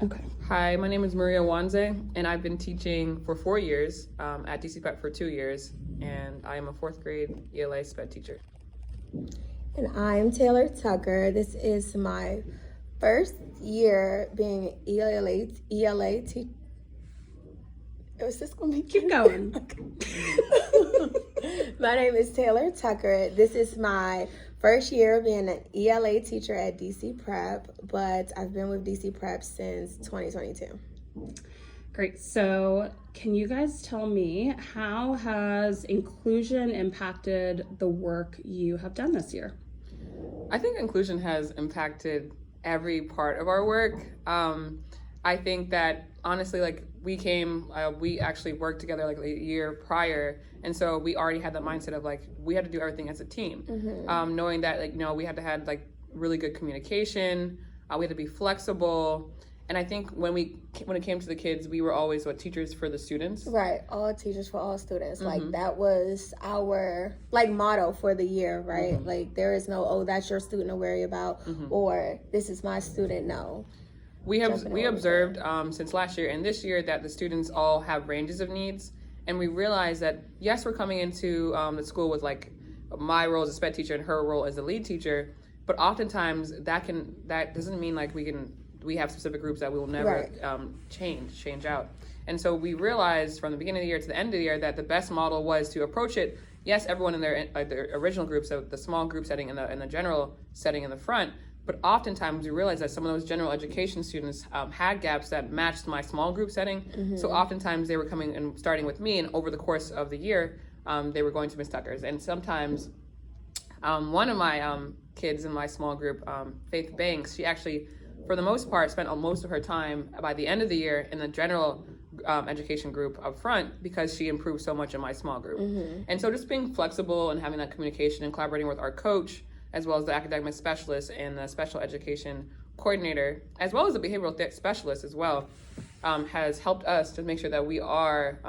Okay. Hi, my name is Maria Wanze, and I've been teaching for 4 years at DC Prep for 2 years, and I am a 4th grade ELA SPED teacher. And I'm Taylor Tucker. This is my first year being ELA teacher. Is this going to be Keep going. My name is Taylor Tucker. This is my first year being an ELA teacher at DC Prep, but I've been with DC Prep since 2022. Great. So can you guys tell me, how has inclusion impacted the work you have done this year? I think inclusion has impacted every part of our work. I think that honestly, we actually worked together like a year prior, and so we already had that mindset of like we had to do everything as a team, knowing that we had to have like really good communication, we had to be flexible, and I think when it came to the kids, we were always teachers for the students. Right, all teachers for all students. Like that was our motto for the year, right? Like there is no that's your student to worry about, or this is my student. No. We observed since last year and this year that the students all have ranges of needs, and we realized that yes, we're coming into the school with like my role as a SPED teacher and her role as a lead teacher, but oftentimes that doesn't mean like we have specific groups that we will never change out. And so we realized from the beginning of the year to the end of the year that the best model was to approach it. Yes, everyone in their original groups, so the small group setting and the general setting in the front. But oftentimes we realized that some of those general education students had gaps that matched my small group setting. So oftentimes they were coming and starting with me, and over the course of the year, they were going to Miss Tucker's. And sometimes one of my kids in my small group, Faith Banks, she actually, for the most part, spent most of her time by the end of the year in the general education group up front because she improved so much in my small group. And so just being flexible and having that communication and collaborating with our coach, as well as the academic specialist and the special education coordinator, as well as the behavioral specialist as well, has helped us to make sure that we are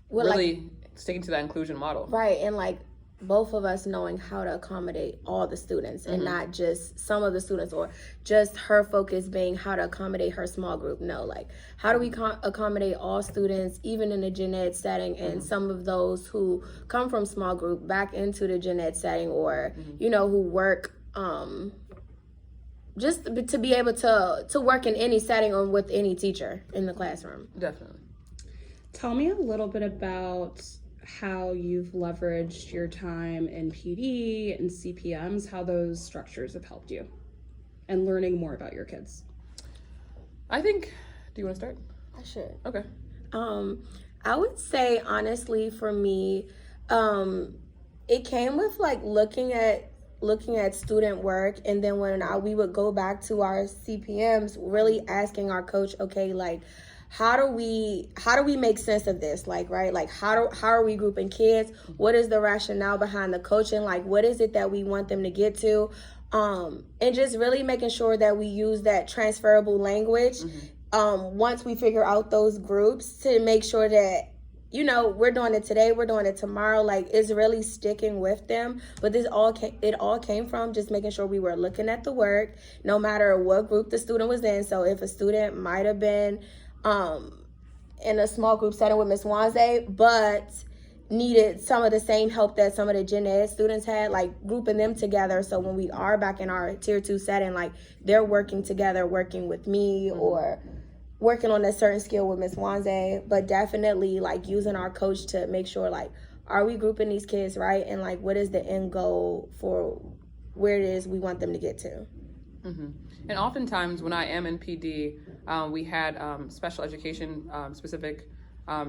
really sticking to that inclusion model. Right, and both of us knowing how to accommodate all the students and not just some of the students, or just her focus being how to accommodate her small group. No, how do we accommodate all students, even in a gen ed setting, and some of those who come from small group back into the gen ed setting, or who work just to be able to work in any setting or with any teacher in the classroom. Definitely. Tell me a little bit about how you've leveraged your time in PD and CPMs, how those structures have helped you, and learning more about your kids. I think, do you want to start? I should. Okay. I would say, honestly, for me, it came with looking at student work, and then when we would go back to our CPMs, really asking our coach, okay, how do we make sense of this? How are we grouping kids? What is the rationale behind the coaching? What is it that we want them to get to? And just really making sure that we use that transferable language once we figure out those groups, to make sure that, we're doing it today, we're doing it tomorrow. It's really sticking with them. But it all came from just making sure we were looking at the work, no matter what group the student was in. So if a student might have been in a small group setting with Miss Wanze, but needed some of the same help that some of the gen ed students had, grouping them together. So when we are back in our tier 2 setting, they're working together, working with me, or working on a certain skill with Miss Wanze, but definitely using our coach to make sure are we grouping these kids right, and what is the end goal for where it is we want them to get to. And oftentimes when I am in PD, we had special education specific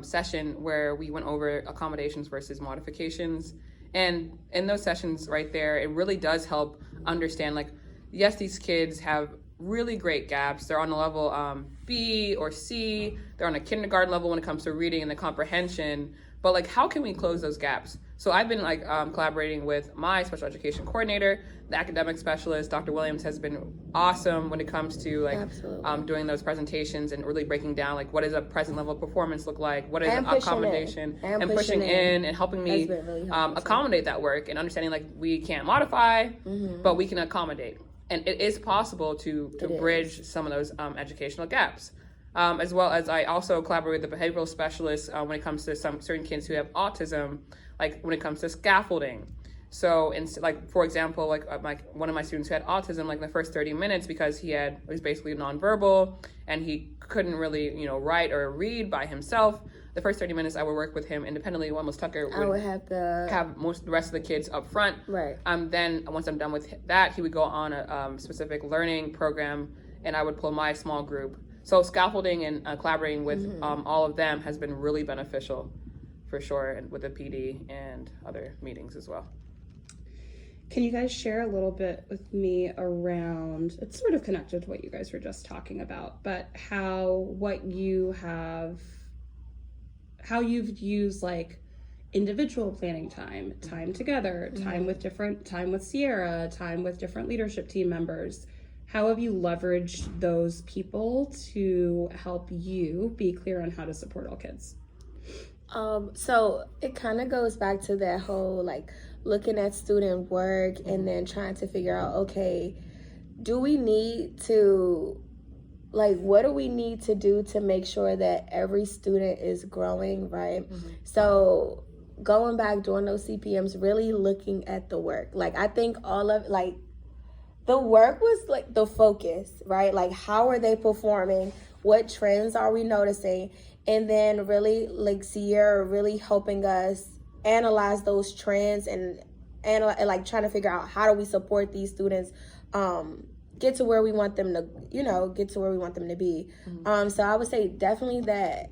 session where we went over accommodations versus modifications. And in those sessions right there, it really does help understand, yes, these kids have really great gaps. They're on a level B or C. They're on a kindergarten level when it comes to reading and the comprehension. But how can we close those gaps? So I've been collaborating with my special education coordinator, the academic specialist. Dr. Williams has been awesome when it comes to doing those presentations and really breaking down what does a present level performance look like, what is an accommodation, and pushing in and helping me really accommodate that work, and understanding we can't modify, but we can accommodate. And it is possible to bridge some of those educational gaps. As well as I also collaborate with the behavioral specialists when it comes to some certain kids who have autism, like when it comes to scaffolding. So, for example, one of my students who had autism, like in the first 30 minutes, because he was basically nonverbal and he couldn't really, write or read by himself. The first 30 minutes, I would work with him independently. One was Tucker would have the rest of the kids up front. Right. Then once I'm done with that, he would go on a specific learning program, and I would pull my small group. So scaffolding and collaborating with all of them has been really beneficial, for sure, and with the PD and other meetings as well. Can you guys share a little bit with me around, it's sort of connected to what you guys were just talking about, but how you've used like individual planning time together, time with Sierra, time with different leadership team members. How have you leveraged those people to help you be clear on how to support all kids? So it kind of goes back to that whole looking at student work and then trying to figure out, okay, do we need to, what do we need to do to make sure that every student is growing, right? So going back during those CPMs, really looking at the work. I think all of, the work was the focus, right? How are they performing? What trends are we noticing? And then really Sierra really helping us analyze those trends and trying to figure out how do we support these students get to where we want them to, get to where we want them to be. So I would say definitely that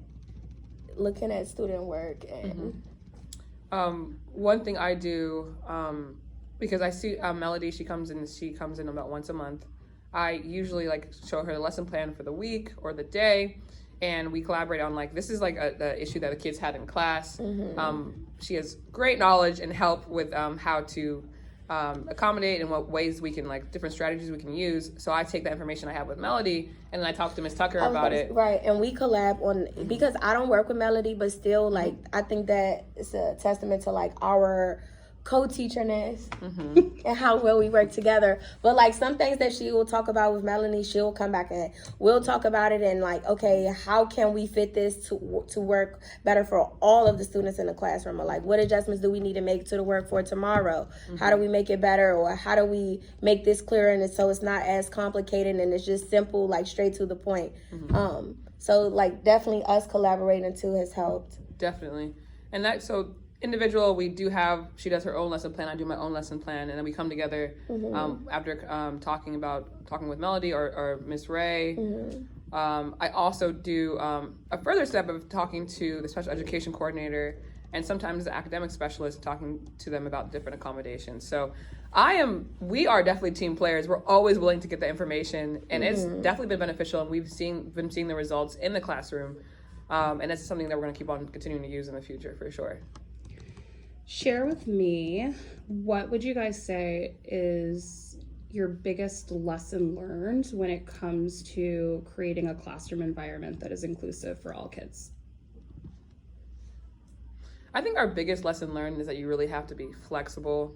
looking at student work and one thing I do, because I see Melody, she comes in about once a month. I usually show her the lesson plan for the week or the day, and we collaborate on this is the issue that the kids had in class. She has great knowledge and help with how to accommodate and what ways we can different strategies we can use. So I take that information I have with Melody and then I talk to Miss Tucker about it. Right, and we collab on because I don't work with Melody, but still I think that it's a testament to our co-teacherness and how well we work together. But some things that she will talk about with Melanie, she'll come back and we'll talk about it and okay, how can we fit this to work better for all of the students in the classroom, or what adjustments do we need to make to the work for tomorrow? How do we make it better, or how do we make this clearer and so it's not as complicated and it's just simple, straight to the point. So definitely us collaborating too has helped. Definitely. And individual, she does her own lesson plan, I do my own lesson plan, and then we come together after talking with Melody or Miss Ray. I also do a further step of talking to the special education coordinator and sometimes the academic specialist, talking to them about different accommodations. So we are definitely team players. We're always willing to get the information, and it's definitely been beneficial, and we've been seeing the results in the classroom, and that's something that we're going to keep on continuing to use in the future for sure. Share with me, what would you guys say is your biggest lesson learned when it comes to creating a classroom environment that is inclusive for all kids? I think our biggest lesson learned is that you really have to be flexible.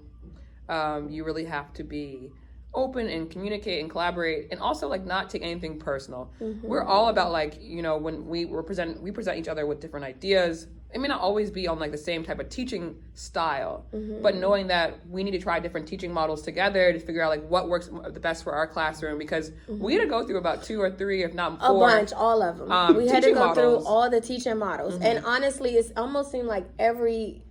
You really have to be open and communicate and collaborate, and also not take anything personal. We're all about when we present each other with different ideas. It may not always be on the same type of teaching style, but knowing that we need to try different teaching models together to figure out what works the best for our classroom, because we had to go through about 2 or 3, if not 4. A bunch, all of them. We had to go through all the teaching models. And honestly, it almost seemed like every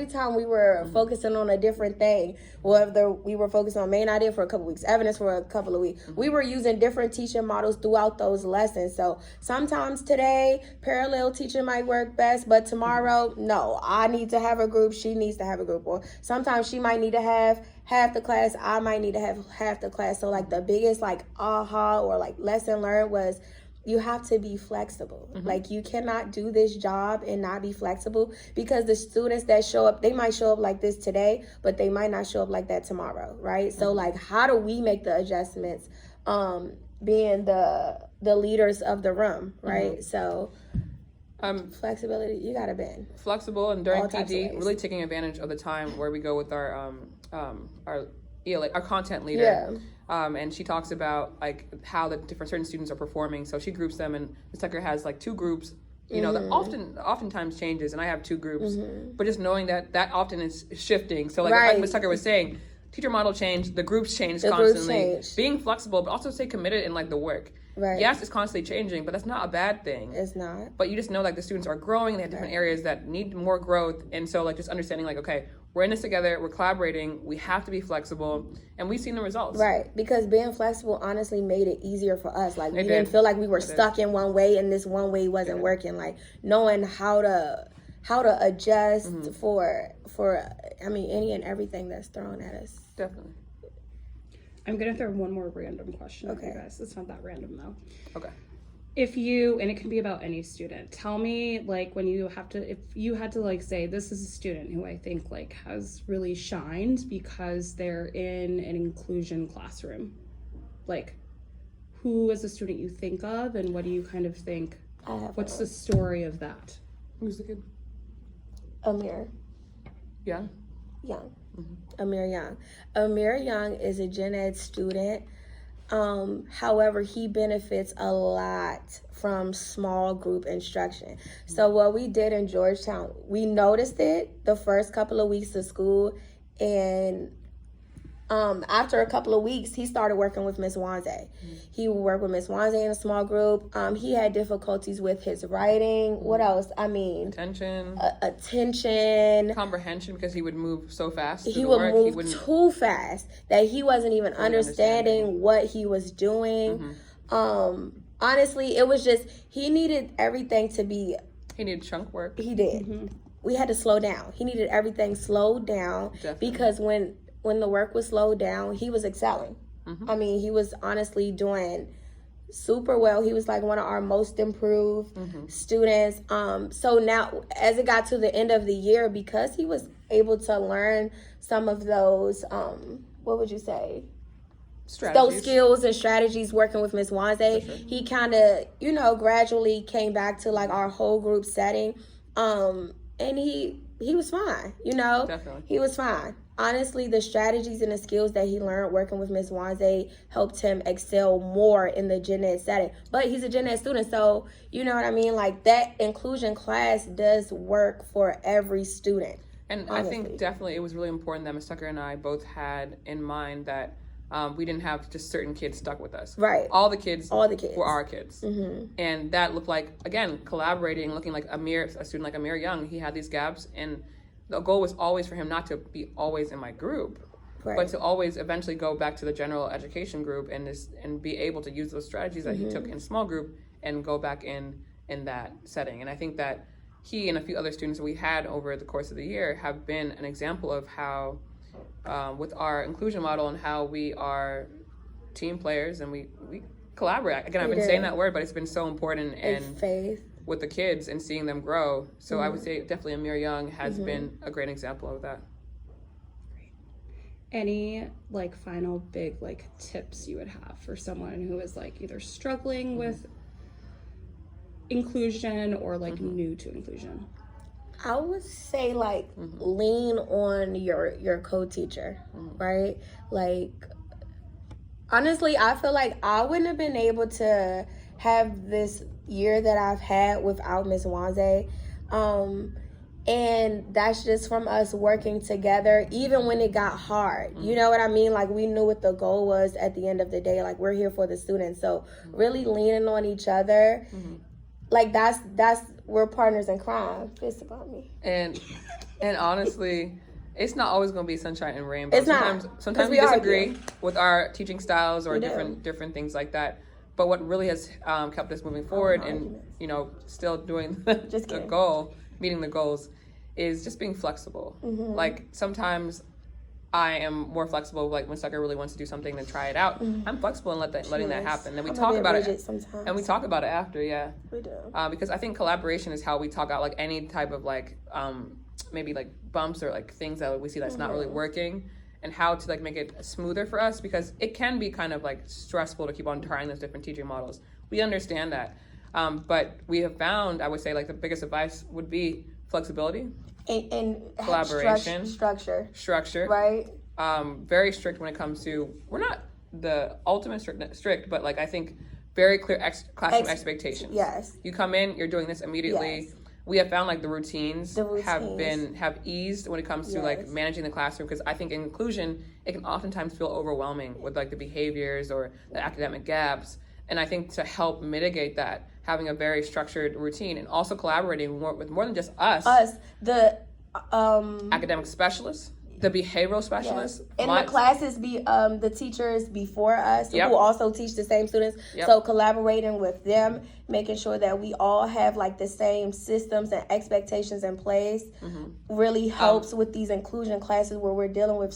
time we were focusing on a different thing, whether we were focused on main idea for a couple of weeks, evidence for a couple of weeks, we were using different teaching models throughout those lessons. So sometimes today, parallel teaching might work best, but tomorrow, no, I need to have a group, she needs to have a group. Or sometimes she might need to have half the class, I might need to have half the class. So the biggest aha or lesson learned was, you have to be flexible. You cannot do this job and not be flexible, because the students that show up, they might show up like this today, but they might not show up like that tomorrow, right? So how do we make the adjustments, being the leaders of the room, right? So flexibility, you gotta be flexible, and during PD, really taking advantage of the time where we go with our ELA, our content leader. And she talks about like how the different certain students are performing. So she groups them, and Ms. Tucker has like 2 groups. You know, that oftentimes changes, and I have 2 groups. But just knowing that often is shifting. So like Ms. Tucker was saying, teacher model change, the groups change constantly. Being flexible, but also stay committed in like the work. Right. Yes, it's constantly changing, but that's not a bad thing. It's not. But you just know like the students are growing, they have different areas that need more growth. And so like just understanding like, okay, we're in this together, we're collaborating, we have to be flexible, and we've seen the results. Right, because being flexible honestly made it easier for us. Like we didn't feel like we were stuck in one way and this one way wasn't working. Like knowing how to adjust for I mean any and everything that's thrown at us. Definitely. I'm gonna throw one more random question at you guys. It's not that random though. Okay. If you, and it can be about any student, tell me like when you have to, if you had to like say this is a student who I think like has really shined because they're in an inclusion classroom, like who is a student you think of and what do you kind of think, what's the story of that? Who's the kid? Amir Young. Amir Young. Amir Young is a gen ed student. However, he benefits a lot from small group instruction. So what we did in Georgetown, we noticed it the first couple of weeks of school, and after a couple of weeks, he started working with Miss Wanze. He would work with Miss Wanze in a small group. He had difficulties with his writing. What else? I mean, attention, comprehension, because he would move so fast. He would move too fast that he wasn't even understanding what he was doing. Honestly, it was just he needed everything to be. He needed chunk work. He did. We had to slow down. He needed everything slowed down. Definitely. Because when the work was slowed down, he was excelling. I mean, he was honestly doing super well. He was like one of our most improved students. So now, as it got to the end of the year, because he was able to learn some of those, what would you say? Those skills and strategies working with Miss Wanze, he kind of, gradually came back to like our whole group setting. And he was fine, Definitely. He was fine. Honestly, the strategies and the skills that he learned working with Ms. Wanze helped him excel more in the gen ed setting. But he's a gen ed student, so you know what I mean? Like, that inclusion class does work for every student. And honestly, I think definitely it was really important that Ms. Tucker and I both had in mind that we didn't have just certain kids stuck with us. Right. All the kids were our kids. And that looked like, again, collaborating, looking like a student like Amir Young. He had these gaps, and the goal was always for him not to be always in my group, but to always eventually go back to the general education group and be able to use those strategies that he took in small group and go back in that setting. And I think that he and a few other students that we had over the course of the year have been an example of how, with our inclusion model and how we are team players and we collaborate. Again, I've been saying that word, but it's been so important and faith with the kids and seeing them grow. So I would say definitely Amir Young has been a great example of that. Great. Any like final big like tips you would have for someone who is like either struggling with inclusion or like new to inclusion? I would say like lean on your co-teacher, right? Like honestly, I feel like I wouldn't have been able to have this year that I've had without Miss Wanze. And that's just from us working together, even when it got hard. You know what I mean? Like, we knew what the goal was at the end of the day. Like, we're here for the students. So really leaning on each other, like that's we're partners in crime. It's about me. And honestly, it's not always going to be sunshine and rainbow. It's sometimes we disagree with our teaching styles or different things like that. But what really has kept us moving forward and, still doing the goal, meeting the goals, is just being flexible. Like, sometimes I am more flexible, like when Sucker really wants to do something, then try it out. I'm flexible in letting that happen. Then we talk about it. Sometimes. And we talk about it after, We do. Because I think collaboration is how we talk out, like, any type of, like, maybe, like, bumps or, like, things that we see that's not really working. And how to like make it smoother for us, because it can be kind of like stressful to keep on trying those different teaching models. We understand that, but we have found, I would say, like the biggest advice would be flexibility and collaboration, structure, right? Very strict when it comes to we're the ultimate strict, but like I think very clear classroom expectations. Yes. You come in, you're doing this immediately. Yes. We have found like the routines have eased when it comes to like managing the classroom, because I think in inclusion it can oftentimes feel overwhelming with like the behaviors or the academic gaps. And I think to help mitigate that, having a very structured routine and also collaborating with more than just us, the academic specialists, the behavioral specialists, and the classes be the teachers before us Yep. who also teach the same students. Yep. So collaborating with them, making sure that we all have like the same systems and expectations in place, really helps with these inclusion classes where we're dealing with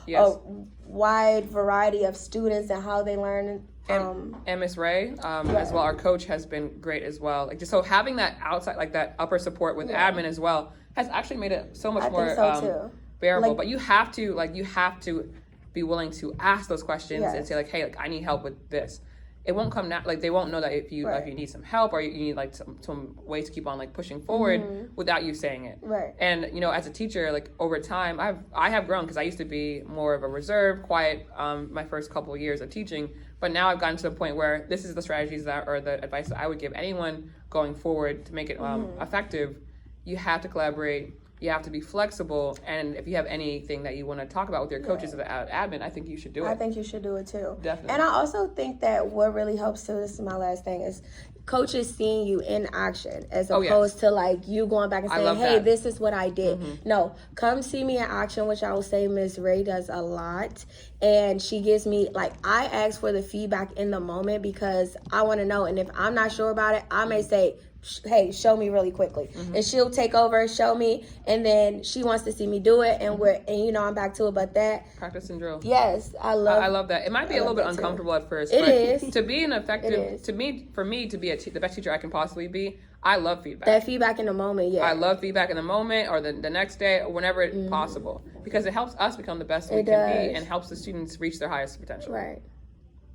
a wide variety of students and how they learn. And Miss Ray, as well, our coach has been great as well. Like just so having that outside, like that upper support with admin as well, has actually made it so much more bearable. But you have to be willing to ask those questions and say like, hey, like I need help with this. It won't come like they won't know that if you need some help or you need like some way to keep on like pushing forward without you saying it. Right. And you know, as a teacher, like over time, I have grown, because I used to be more of a reserved, quiet my first couple of years of teaching. But now I've gotten to the point where this is the strategies or the advice that I would give anyone going forward to make it effective. You have to collaborate. You have to be flexible. And if you have anything that you want to talk about with your coaches or the admin, I think you should do it. I think you should do it too. Definitely. And I also think that what really helps too, this is my last thing, is coaches seeing you in action as opposed to like you going back and saying, hey, this is what I did. No, come see me in action, which I will say Ms. Ray does a lot. And she gives me, like, I ask for the feedback in the moment because I want to know. And if I'm not sure about it, I may say, hey, show me really quickly. And she'll take over, show me, and then she wants to see me do it, and I'm back to it. But that practice and drill. Yes, I love that. It might be a little bit uncomfortable at first. It but is. To be an effective, for me to be the best teacher I can possibly be, I love feedback. That feedback in the moment, I love feedback in the moment or the next day or whenever it's possible, because it helps us become the best we can be and helps the students reach their highest potential. Right.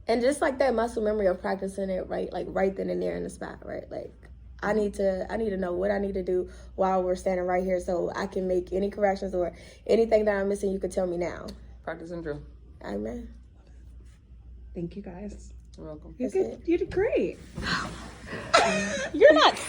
And just like that muscle memory of practicing it right then and there in the spot, right? Like I need to know what I need to do while we're standing right here so I can make any corrections or anything that I'm missing, you could tell me now. Practice and drill. Amen. Thank you guys. You're welcome. You did great. You're not